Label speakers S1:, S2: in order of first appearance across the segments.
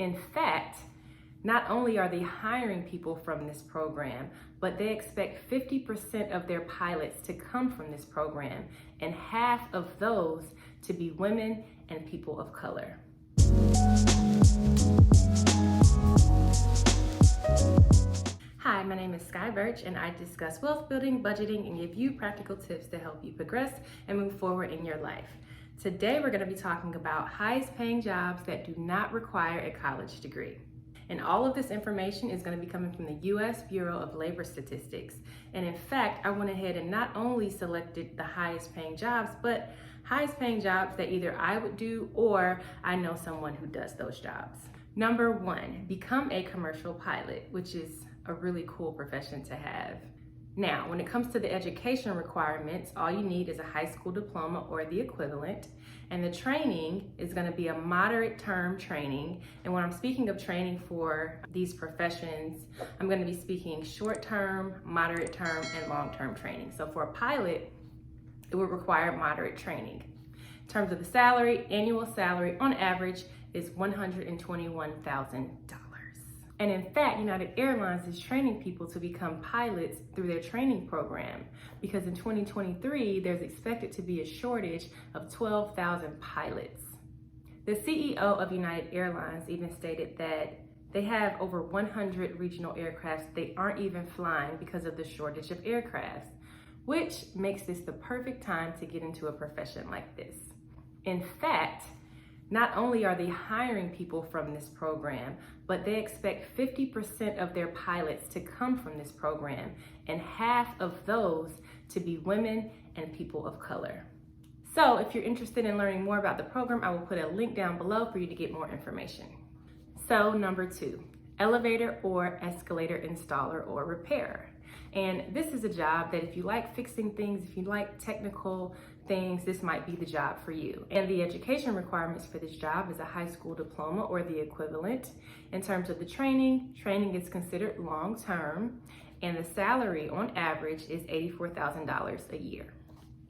S1: In fact, not only are they hiring people from this program, but they expect 50% of their pilots to come from this program, and half of those to be women and people of color. Hi, my name is Skye Burch, and I discuss wealth building, budgeting, and give you practical tips to help you progress and move forward in your life. Today, we're going to be talking about highest paying jobs that do not require a college degree. And all of this information is going to be coming from the U.S. Bureau of Labor Statistics. And in fact, I went ahead and not only selected the highest paying jobs, but highest paying jobs that either I would do or I know someone who does those jobs. Number 1, become a commercial pilot, which is a really cool profession to have. Now, when it comes to the education requirements, all you need is a high school diploma or the equivalent, and the training is going to be a moderate term training. And when I'm speaking of training for these professions, I'm going to be speaking short term, moderate term, and long term training. So for a pilot, it would require moderate training. In terms of the salary, annual salary on average is $121,000. And in fact, United Airlines is training people to become pilots through their training program, because in 2023, there's expected to be a shortage of 12,000 pilots. The CEO of United Airlines even stated that they have over 100 regional aircrafts they aren't even flying because of the shortage of aircrafts, which makes this the perfect time to get into a profession like this. In fact, not only are they hiring people from this program, but they expect 50% of their pilots to come from this program, and half of those to be women and people of color. So if you're interested in learning more about the program, I will put a link down below for you to get more information. So number 2, elevator or escalator installer or repairer. And this is a job that if you like fixing things, if you like technical things, this might be the job for you. And the education requirements for this job is a high school diploma or the equivalent. In terms of the training is considered long-term, and the salary on average is $84,000 a year.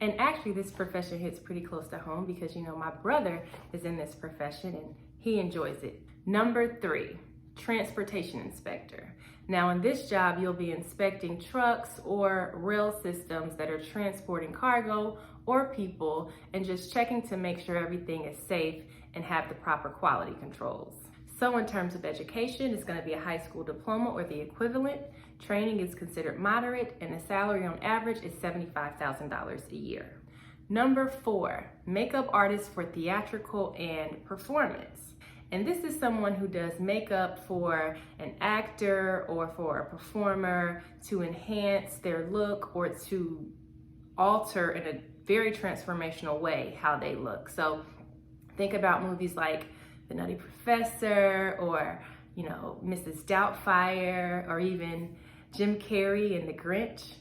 S1: And actually this profession hits pretty close to home because, my brother is in this profession and he enjoys it. Number 3, transportation inspector. Now in this job, you'll be inspecting trucks or rail systems that are transporting cargo or people, and just checking to make sure everything is safe and have the proper quality controls. So in terms of education, it's going to be a high school diploma or the equivalent. Training is considered moderate, and the salary on average is $75,000 a year. Number 4, makeup artist for theatrical and performance. And this is someone who does makeup for an actor or for a performer to enhance their look or to alter in a very transformational way how they look. So think about movies like The Nutty Professor or, Mrs. Doubtfire, or even Jim Carrey in The Grinch.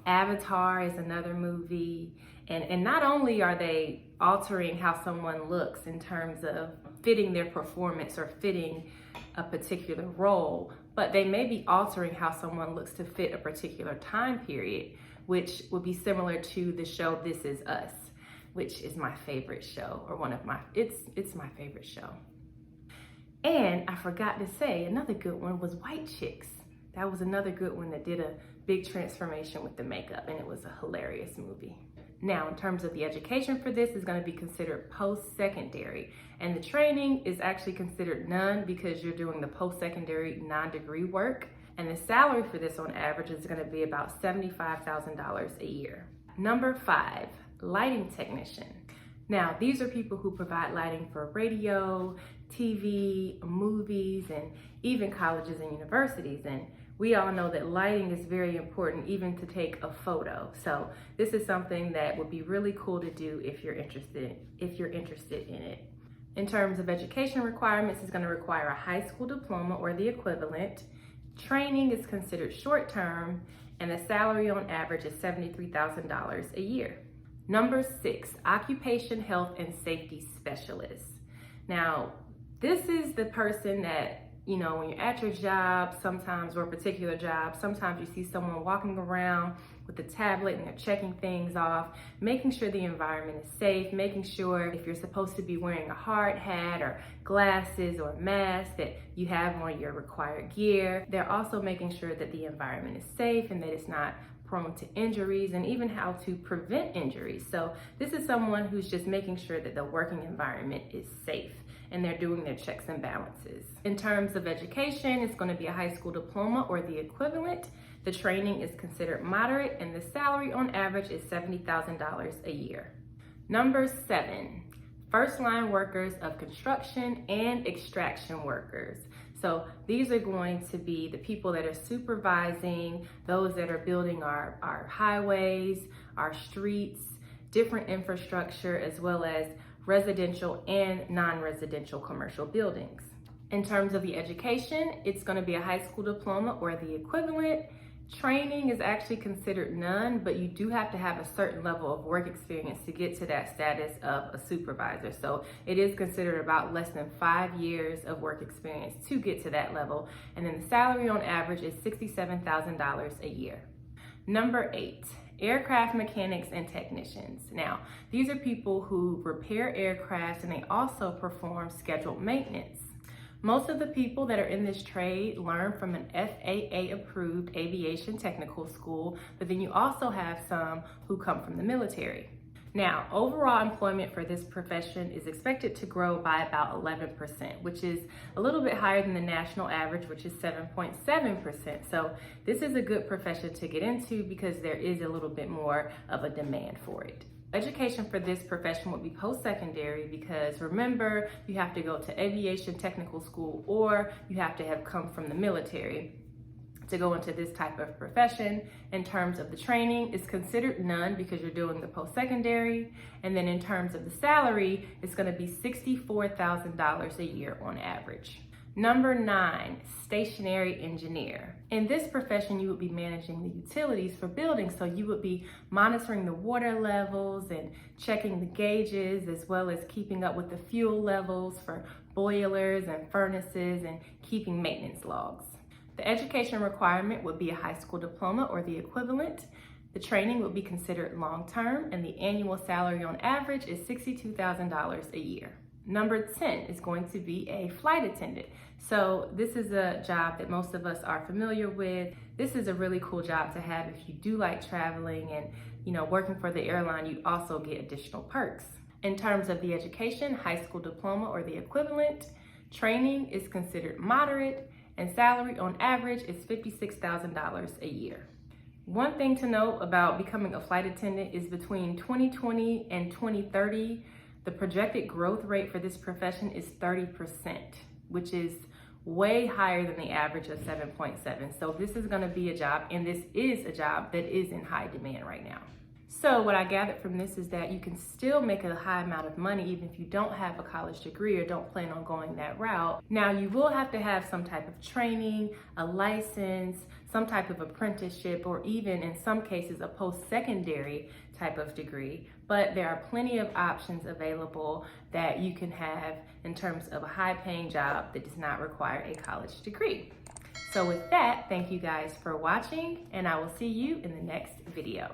S1: Avatar is another movie. And not only are they altering how someone looks in terms of fitting their performance or fitting a particular role, but they may be altering how someone looks to fit a particular time period, which would be similar to the show This Is Us, which is my favorite show, or it's my favorite show. And I forgot to say, another good one was White Chicks. That was another good one that did a big transformation with the makeup, and it was a hilarious movie. Now, in terms of the education for this, is going to be considered post-secondary, and the training is actually considered none because you're doing the post-secondary non-degree work, and the salary for this on average is going to be about $75,000 a year. Number 5, lighting technician. Now, these are people who provide lighting for radio, TV, movies, and even colleges and universities. And we all know that lighting is very important, even to take a photo. So this is something that would be really cool to do if you're interested in it. In terms of education requirements, it's going to require a high school diploma or the equivalent. Training is considered short term, and the salary on average is $73,000 a year. Number 6, occupation health and safety specialist. Now, this is the person that you know, when you're at your job sometimes, or a particular job, sometimes you see someone walking around with a tablet and they're checking things off, making sure the environment is safe, making sure if you're supposed to be wearing a hard hat or glasses or mask that you have on your required gear. They're also making sure that the environment is safe and that it's not prone to injuries, and even how to prevent injuries. So this is someone who's just making sure that the working environment is safe and they're doing their checks and balances. In terms of education, it's going to be a high school diploma or the equivalent. The training is considered moderate and the salary on average is $70,000 a year. Number 7, first line workers of construction and extraction workers. So these are going to be the people that are supervising, those that are building our highways, our streets, different infrastructure, as well as residential and non-residential commercial buildings. In terms of the education, it's going to be a high school diploma or the equivalent. Training is actually considered none, but you do have to have a certain level of work experience to get to that status of a supervisor. So it is considered about less than 5 years of work experience to get to that level. And then the salary on average is $67,000 a year. Number 8, aircraft mechanics and technicians. Now, these are people who repair aircrafts and they also perform scheduled maintenance. Most of the people that are in this trade learn from an FAA-approved aviation technical school, but then you also have some who come from the military. Now, overall employment for this profession is expected to grow by about 11%, which is a little bit higher than the national average, which is 7.7%. So this is a good profession to get into because there is a little bit more of a demand for it. Education for this profession would be post-secondary because remember, you have to go to aviation technical school or you have to have come from the military to go into this type of profession. In terms of the training, it's considered none because you're doing the post-secondary. And then in terms of the salary, it's going to be $64,000 a year on average. Number 9, stationary engineer. In this profession, you would be managing the utilities for buildings. So you would be monitoring the water levels and checking the gauges, as well as keeping up with the fuel levels for boilers and furnaces and keeping maintenance logs. The education requirement would be a high school diploma or the equivalent. The training would be considered long-term and the annual salary on average is $62,000 a year. Number 10 is going to be a flight attendant. So this is a job that most of us are familiar with. This is a really cool job to have if you do like traveling and, you know, working for the airline, you also get additional perks. In terms of the education, high school diploma or the equivalent, training is considered moderate and salary on average is $56,000 a year. One thing to note about becoming a flight attendant is between 2020 and 2030, the projected growth rate for this profession is 30%, which is way higher than the average of 7.7. So this is going to be a job, and this is a job that is in high demand right now. So what I gathered from this is that you can still make a high amount of money even if you don't have a college degree or don't plan on going that route. Now, you will have to have some type of training, a license, some type of apprenticeship, or even in some cases a post-secondary type of degree. But there are plenty of options available that you can have in terms of a high-paying job that does not require a college degree. So with that, thank you guys for watching, and I will see you in the next video.